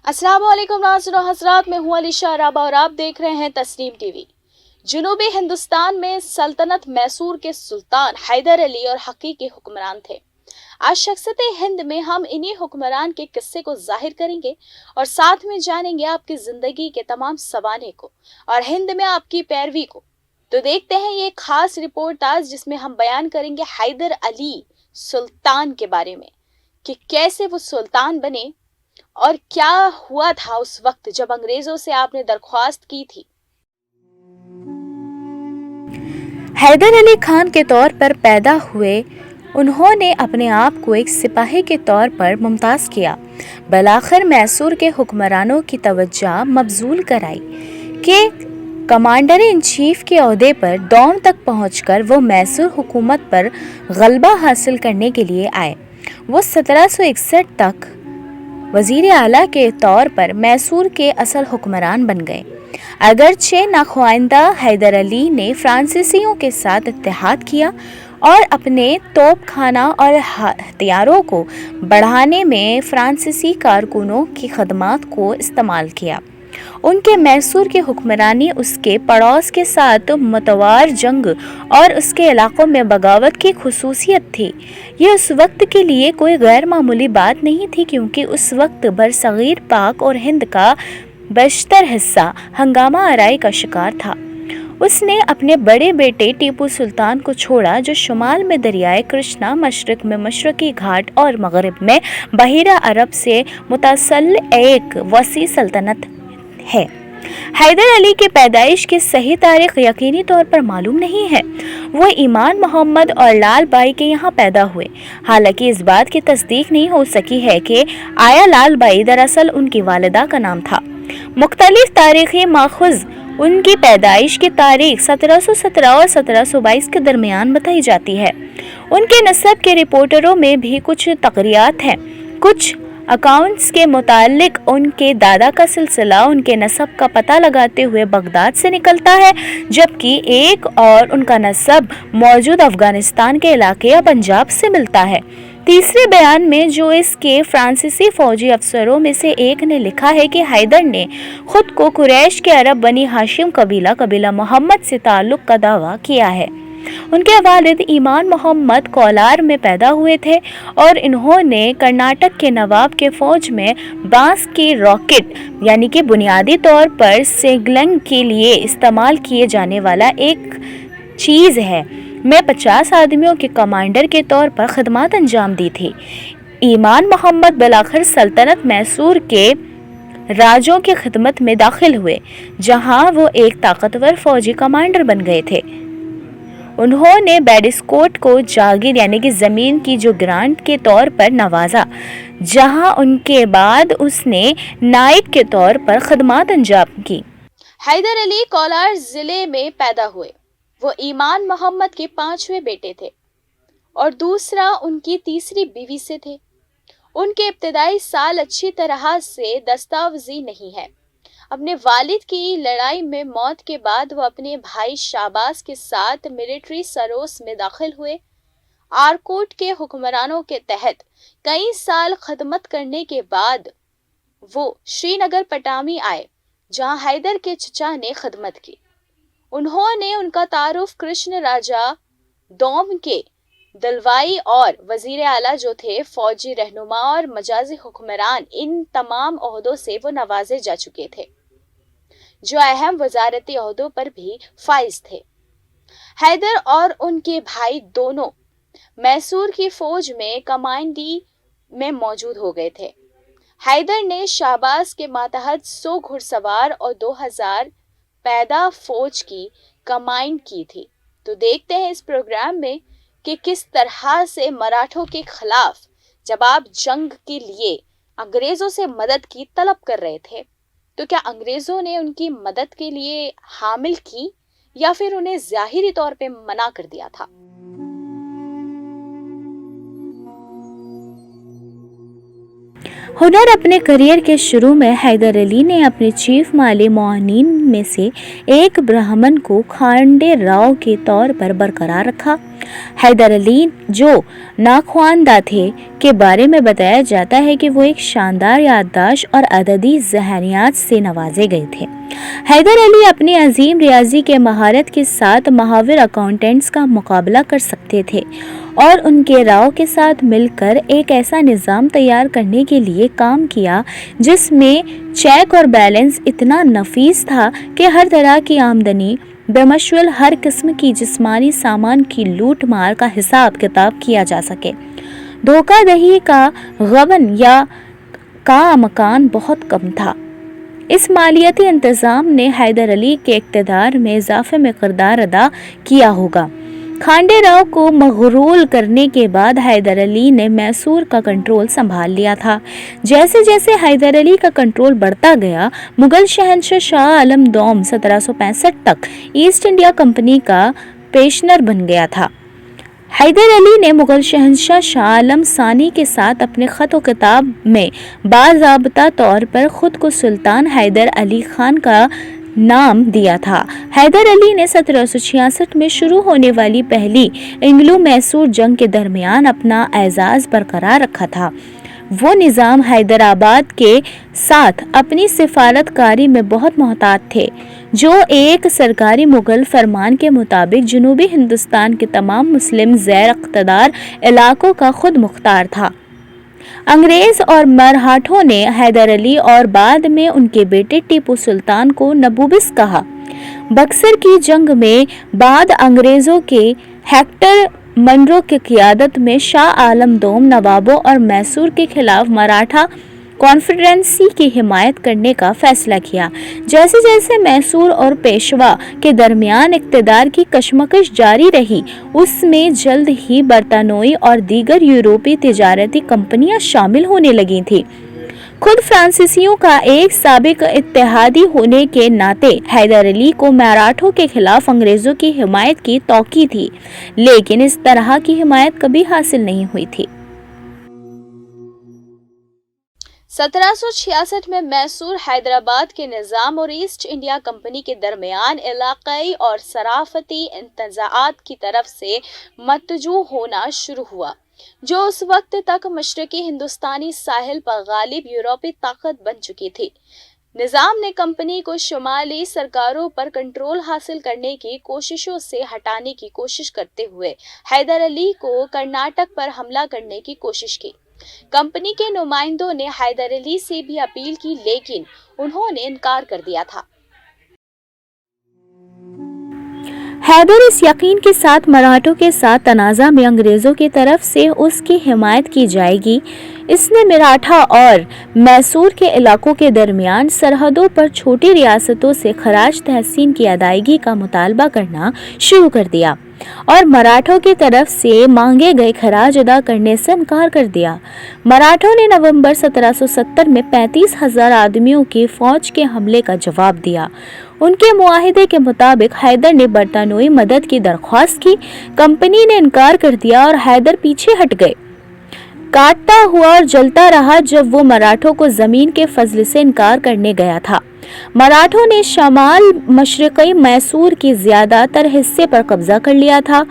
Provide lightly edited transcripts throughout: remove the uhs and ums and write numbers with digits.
अस्सलाम वालेकुम नाज़रीन और हज़रात, मैं हूँ अलीशा अराबा और आप देख रहे हैं तस्नीम टीवी। जनूबी हिंदुस्तान में सल्तनत मैसूर के सुल्तान हैदर अली और हकीकी हुक्मरान थे। आज शख्सियत हिंद में हम इन्हीं हुक्मरान के किस्से को जाहिर करेंगे और साथ में जानेंगे आपकी जिंदगी के तमाम सवाने को और हिंद में आपकी पैरवी को। तो देखते हैं ये खास रिपोर्ट आज, जिसमें हम बयान करेंगे हैदर अली सुल्तान के बारे में कि कैसे वो सुल्तान बने और क्या हुआ था उस वक्त जब अंग्रेजों से आपने दरख्वास्त की थी। हैदर अली खान के तौर पर पैदा हुए उन्होंने अपने आप को एक सिपाही के तौर पर मुमताज़ किया। बलाखिर मैसूर के हुक्मरानों की तवज्जो मबजूल कराई कि कमांडर इन चीफ के ओहदे पर दौम तक पहुंचकर वो मैसूर हुकूमत पर गलबा हासिल करने के लिए आए। वो 1761 तक वज़ीर आला के तौर पर मैसूर के असल हुक्मरान बन गए। अगरचे नाख्वाइंदा हैदर अली ने फ्रांसीसियों के साथ इत्तेहाद किया और अपने तोपखाना और हथियारों को बढ़ाने में फ्रांसीसी कारकुनों की खदमात को इस्तेमाल किया। उनके मैसूर की हुक्मरानी उसके पड़ोस के साथ मतवार जंग और उसके इलाकों में बगावत की खुसूसियत थी। ये उस वक्त के लिए कोई गैर मामूली बात नहीं थी, क्योंकि उस वक्त बरसगीर पाक और हिंद का बेशतर हिस्सा हंगामा आराई का शिकार था। उसने अपने बड़े बेटे टीपू सुल्तान को छोड़ा, जो शुमाल में दरियाए कृष्णा, मशरक में मशरकी घाट और मगरिब में बहिरा अरब से मुतसल एक वसी सल्तनत है। हैदर अली की पैदाइश की सही तारीख यकीनी तौर पर मालूम नहीं है। वो ईमान मोहम्मद और लाल बाई के यहाँ पैदा हुए। हालांकि इस बात की तस्दीक नहीं हो सकी है कि आया लाल बाई दरअसल उनकी वालिदा का नाम था। मुख्तलिफ तारीखी माखुज़ उनकी पैदाइश की तारीख 1717 और 1722 के दरमियान बताई जाती है। उनके नस्ब के रिपोर्टरों में भी कुछ तकरियात हैं। कुछ अकाउंट्स के मुतालिक उनके दादा का सिलसिला उनके नस्ब का पता लगाते हुए बगदाद से निकलता है, जबकि एक और उनका नस्ब मौजूद अफगानिस्तान के इलाके या पंजाब से मिलता है। तीसरे बयान में जो इसके फ्रांसीसी फौजी अफसरों में से एक ने लिखा है कि हैदर ने खुद को कुरैश के अरब बनी हाशिम कबीला मोहम्मद से ताल्लुक़ का दावा किया है। उनके वालिद ईमान मोहम्मद कोलार में पैदा हुए थे और इन्होंने कर्नाटक के नवाब के फौज में बांस की रॉकेट यानी कि बुनियादी तौर पर सिग्नलिंग के लिए इस्तेमाल किए जाने वाला एक चीज़ है में 50 आदमियों के कमांडर के तौर पर खिदमत अंजाम दी थी। ईमान मोहम्मद बिलाखिर सल्तनत मैसूर के राजों की खिदमत में दाखिल हुए, जहां वो एक ताकतवर फौजी कमांडर बन गए थे। उन्होंने बैडिस्कोट को जागीर यानी कि ज़मीन की जो ग्रांट के तौर पर नवाजा, जहां उनके बाद उसने नायब के तौर पर खिदमत अंजाम की। हैदर अली कोलार जिले में पैदा हुए। वो ईमान मोहम्मद के 5वें बेटे थे और दूसरा उनकी तीसरी बीवी से थे। उनके इब्तदाई साल अच्छी तरह से दस्तावेजी नहीं है। अपने वालिद की लड़ाई में मौत के बाद वो अपने भाई शाहबाज के साथ मिलिट्री सरोस में दाखिल हुए। आरकोट के हुक्मरानों के तहत कई साल खदमत करने के बाद वो श्रीनगर पटामी आए, जहां हैदर के चचा ने खदमत की। उन्होंने उनका तारुफ कृष्ण राजा दौम के दलवाई और वजीर आला जो थे फौजी रहनुमा और मजाजी हुक्मरान, इन तमाम ओहदों से वो नवाजे जा चुके थे, जो अहम वजारती ओहदों पर भी फाइज थे। हैदर और उनके भाई दोनों मैसूर की फौज में कमांडी में मौजूद हो गए थे। हैदर ने शाहबाज के मातहत 100 घुड़सवार और 2000 पैदा फौज की कमांड की थी। तो देखते हैं इस प्रोग्राम में कि किस तरह से मराठों के खिलाफ जब आप जंग के लिए अंग्रेजों से मदद की तलब कर रहे थे, तो क्या अंग्रेजों ने उनकी मदद के लिए हामिल की या फिर उन्हें ज़ाहिरी तौर पे मना कर दिया था। हुनर अपने करियर के शुरू में हैदर अली ने अपने चीफ माली मोहनीन में से एक ब्राह्मण को खांडे राव के तौर पर बरकरार रखा। حیدر علی جو ناخواندہ تھے کے بارے میں بتایا جاتا ہے کہ وہ ایک شاندار یادداشت اور عددی ذہنیت سے نوازے گئے تھے۔ حیدر علی اپنی عظیم ریاضی کے مہارت کے ساتھ ماہر اکاؤنٹنٹس کا مقابلہ کر سکتے تھے اور ان کے راؤ کے ساتھ مل کر ایک ایسا نظام تیار کرنے کے لیے کام کیا جس میں چیک اور بیلنس اتنا نفیس تھا کہ ہر طرح کی آمدنی بمشمول ہر قسم کی جسمانی سامان کی لوٹ مار کا حساب کتاب کیا جا سکے۔ دھوکہ دہی کا غبن یا کا مکان بہت کم تھا۔ اس مالیاتی انتظام نے حیدر علی کے اقتدار میں اضافے میں کردار ادا کیا ہوگا۔ کھانڈے راؤ کو مغرور کرنے کے بعد حیدر علی نے میسور کا کنٹرول سنبھال لیا تھا۔ جیسے جیسے حیدر علی کا کنٹرول بڑھتا گیا، مغل شہنشاہ شاہ عالم دوم 1765 تک ایسٹ انڈیا کمپنی کا پیشنر بن گیا تھا۔ حیدر علی نے مغل شہنشاہ شاہ عالم ثانی کے ساتھ اپنے خط و کتاب میں باضابطہ طور پر خود کو سلطان حیدر علی خان کا نام دیا تھا۔ حیدر علی نے 1766 میں شروع ہونے والی پہلی انگلو میسور جنگ کے درمیان اپنا اعزاز برقرار رکھا تھا۔ وہ نظام حیدرآباد کے ساتھ اپنی سفارت کاری میں بہت محتاط تھے، جو ایک سرکاری مغل فرمان کے مطابق جنوبی ہندوستان کے تمام مسلم زیر اقتدار علاقوں کا خود مختار تھا۔ انگریز اور مرہٹھوں نے حیدر علی اور بعد میں ان کے بیٹے ٹیپو سلطان کو نبوبس کہا۔ بکسر کی جنگ میں بعد انگریزوں کے ہیکٹر منرو کی قیادت میں شاہ عالم دوم نوابوں اور میسور کے خلاف مراٹھا کانفیڈریسی کی حمایت کرنے کا فیصلہ کیا۔ جیسے جیسے میسور اور پیشوا کے درمیان اقتدار کی کشمکش جاری رہی، اس میں جلد ہی برطانوی اور دیگر یورپی تجارتی کمپنیاں شامل ہونے لگی تھیں۔ خود فرانسیسیوں کا ایک سابق اتحادی ہونے کے ناطے حیدر علی کو مراٹھوں کے خلاف انگریزوں کی حمایت کی توقع تھی، لیکن اس طرح کی حمایت کبھی حاصل نہیں ہوئی تھی۔ 1766 میں میسور حیدرآباد کے نظام اور ایسٹ انڈیا کمپنی کے درمیان علاقائی اور صرافتی تنازعات کی طرف سے متوجہ ہونا شروع ہوا، جو اس وقت تک مشرقی ہندوستانی ساحل پر غالب یورپی طاقت بن چکی تھی۔ نظام نے کمپنی کو شمالی سرکاروں پر کنٹرول حاصل کرنے کی کوششوں سے ہٹانے کی کوشش کرتے ہوئے حیدر علی کو کرناٹک پر حملہ کرنے کی کوشش کی۔ کمپنی کے نمائندوں نے حیدر علی سے بھی اپیل کی، لیکن انہوں نے انکار کر دیا تھا۔ حیدر اس یقین کے ساتھ مراٹھوں کے ساتھ تنازع میں انگریزوں کی طرف سے اس کی حمایت کی جائے گی، اس نے مراٹھا اور میسور کے علاقوں کے درمیان سرحدوں پر چھوٹی ریاستوں سے خراج تحسین کی ادائیگی کا مطالبہ کرنا شروع کر دیا اور مراٹھوں کی طرف سے مانگے گئے خراج ادا کرنے سے انکار کر دیا۔ مراٹھوں نے نومبر 1770 میں 35,000 آدمیوں کی فوج کے حملے کا جواب دیا۔ ان کے معاہدے کے مطابق حیدر نے برطانوی مدد کی درخواست کی، کمپنی نے انکار کر دیا اور حیدر پیچھے ہٹ گئے۔ کاٹتا ہوا اور جلتا رہا جب وہ مراٹھوں کو زمین کے فضل سے انکار کرنے گیا تھا۔ مراٹھوں نے شمال مشرقی میسور کے زیادہ تر حصے پر قبضہ کر لیا تھا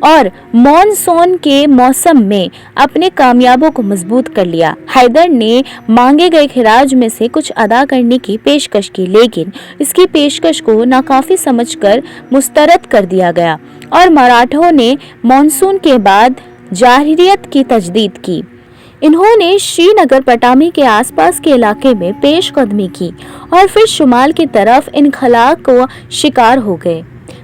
اور مانسون کے موسم میں اپنے کامیابوں کو مضبوط کر لیا۔ حیدر نے مانگے گئے خراج میں سے کچھ ادا کرنے کی پیشکش کی، لیکن اس کی پیشکش کو ناکافی سمجھ کر مسترد کر دیا گیا اور مراٹھوں نے مانسون کے بعد جارحیت کی تجدید کی۔ انہوں نے شری نگر پٹامی کے آس پاس کے علاقے میں پیش قدمی کی اور پھر شمال کی طرف انخلا کو شکار ہو گئے۔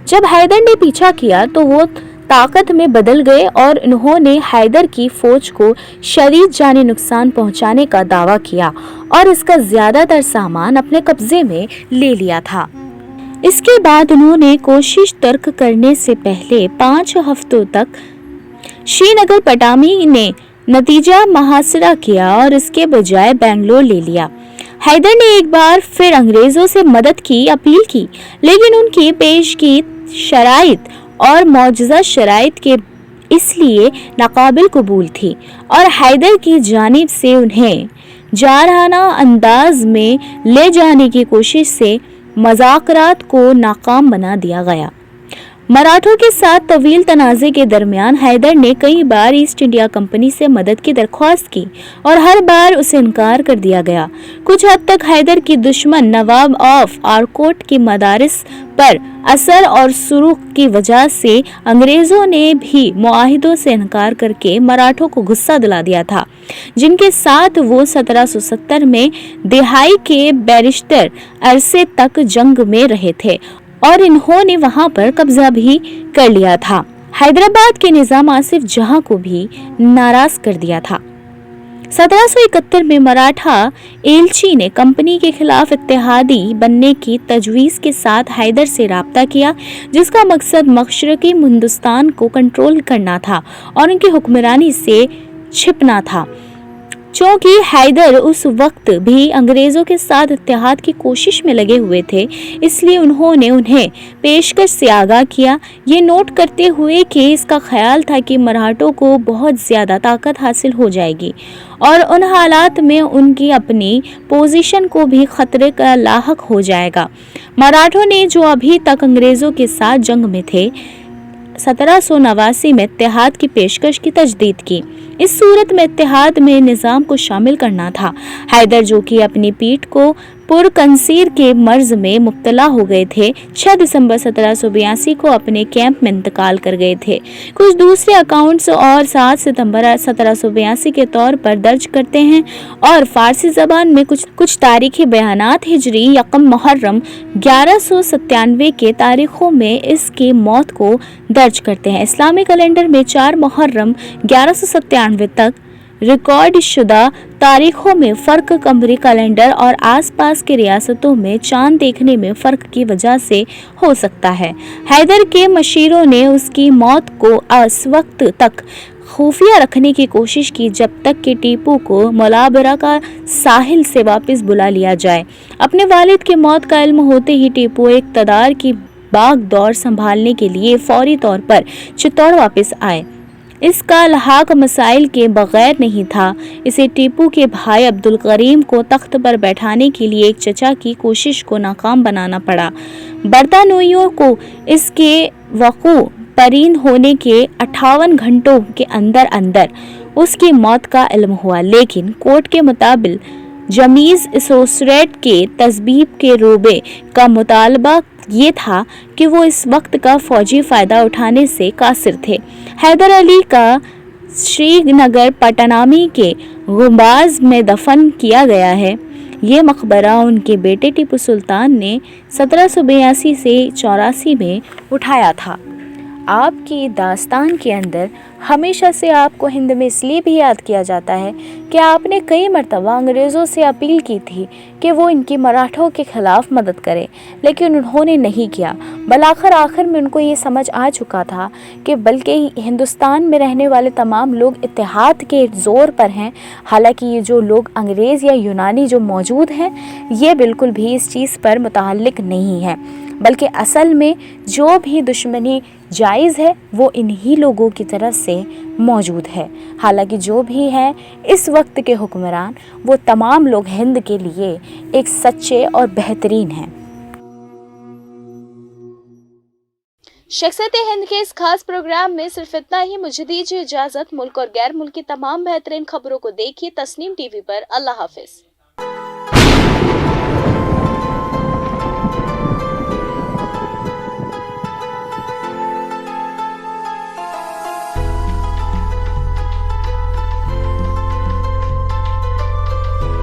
جب حیدر نے پیچھا کیا تو وہ طاقت میں بدل گئے اور انہوں نے حیدر کی فوج کو شدید جانی نقصان پہنچانے کا دعویٰ کیا اور اس کا زیادہ تر سامان اپنے قبضے میں لے لیا تھا۔ اس کے بعد انہوں نے کوشش ترک کرنے سے پہلے 5 ہفتوں تک شری نگر پٹامی نے نتیجہ محاصرہ کیا اور اس کے بجائے بنگلور لے لیا۔ حیدر نے ایک بار پھر انگریزوں سے مدد کی اپیل کی، لیکن ان کی پیش کی شرائط اور معجزہ شرائط کے اس لیے ناقابل قبول تھی اور حیدر کی جانب سے انہیں جارحانہ انداز میں لے جانے کی کوشش سے مذاکرات کو ناکام بنا دیا گیا۔ मराठों के साथ तवील तनाज़े के दरमियान हैदर ने कई बार ईस्ट इंडिया कंपनी से मदद की दरख्वास्त की और हर बार उसे इनकार कर दिया गया। कुछ हद तक हैदर की दुश्मन नवाब ऑफ आरकोट की मदारिस पर असर और सुरूख की वजह से अंग्रेजों ने भी मुआहिदों से इनकार करके मराठों को गुस्सा दिला दिया था, जिनके साथ वो 1770 में दिहाई के बैरिस्टर अरसे तक जंग में रहे थे और इन्होंने वहां पर कब्जा भी कर लिया था। हैदराबाद के निजाम आसिफ जहां को भी नाराज कर दिया था। 1771 में मराठा एलची ने कंपनी के खिलाफ इत्तेहादी बनने की तजवीज़ के साथ हैदर से राब्ता किया, जिसका मकसद मशरकी हिंदुस्तान को कंट्रोल करना था और उनकी हुक्मरानी से छिपना था। चूँकि हैदर उस वक्त भी अंग्रेज़ों के साथ इत्तेहाद की कोशिश में लगे हुए थे, इसलिए उन्होंने उन्हें पेशकश से आगाह किया, ये नोट करते हुए कि इसका ख्याल था कि मराठों को बहुत ज़्यादा ताकत हासिल हो जाएगी और उन हालात में उनकी अपनी पोजीशन को भी खतरे का लाहक हो जाएगा। मराठों ने जो अभी तक अंग्रेज़ों के साथ जंग में थे, 1789 में इत्तेहाद की पेशकश की तजदीद की। इस सूरत में इत्तेहाद में निज़ाम को शामिल करना था। हैदर, जो कि अपनी पीठ को पुरकंसीर के मर्ज में मुब्तला हो गए थे, 6 दिसंबर 1782 को अपने कैंप में इंतकाल कर गए थे। कुछ दूसरे अकाउंट्स और 7 सितंबर 1782 के तौर पर दर्ज करते हैं और फारसी ज़बान में कुछ तारीखी बयानात हिजरी यकम मुहर्रम 1197 के तारीखों में इसकी मौत को दर्ज करते हैं। इस्लामी कैलेंडर में 4 मुहर्रम 1197 तक रिकॉर्ड शुदा तारीखों में फ़र्क कमरी कैलेंडर और आसपास की रियासतों में चांद देखने में फ़र्क की वजह से हो सकता है। हैदर के मशीरों ने उसकी मौत को इस वक्त तक खुफिया रखने की कोशिश की जब तक कि टीपू को मलाबरा का साहिल से वापस बुला लिया जाए। अपने वालिद की मौत का इल्म होते ही टीपू इक़्तिदार की बाग दौर संभालने के लिए फौरी तौर पर चित्तौड़ वापस आए। इसका लहाक मसाइल के बगैर नहीं था। इसे टीपू के भाई अब्दुल करीम को तख्त पर बैठाने के लिए एक चचा की कोशिश को नाकाम बनाना पड़ा। बरतानवियों को इसके वक़ू परीन होने के 58 घंटों के अंदर अंदर उसकी मौत का इल्म हुआ, लेकिन कोर्ट के मुताबिक जमीज़ एसोसिएट के तस्बीब के रोबे का मुतालबा ये था कि वो इस वक्त का फौजी फ़ायदा उठाने से कासिर थे। हैदर अली का श्रीनगर पटनामी के गुंबाज में दफन किया गया है। ये मकबरा उनके बेटे टीपू सुल्तान ने 1782 से 84 में उठाया था। आपकी दास्तान के अंदर हमेशा से आपको हिंद में इसलिए भी याद किया जाता है कि आपने कई मर्तबा अंग्रेज़ों से अपील की थी कि वो इनकी मराठों के ख़िलाफ़ मदद करें, लेकिन उन्होंने नहीं किया। आखिर में उनको ये समझ आ चुका था कि बल्कि हिंदुस्तान में रहने वाले तमाम लोग इत्तेहाद के ज़ोर पर हैं। हालांकि ये जो लोग अंग्रेज़ या यूनानी जो मौजूद हैं, ये बिल्कुल भी इस चीज़ पर मुतअल्लिक़ नहीं है, बल्कि असल में जो भी दुश्मनी जायज़ है वो इन्हीं लोगों की तरफ से मौजूद है। हालांकि जो भी हैं इस वक्त के हुक्मरान, वो तमाम लोग हिंद के लिए एक सच्चे और बेहतरीन हैं। शख्सियत हिंद के इस खास प्रोग्राम में सिर्फ इतना ही। मुझे दीजिए इजाज़त। मुल्क और गैर मुल्क की तमाम बेहतरीन खबरों को देखिए तस्नीम टीवी पर। अल्लाह हाफिज़।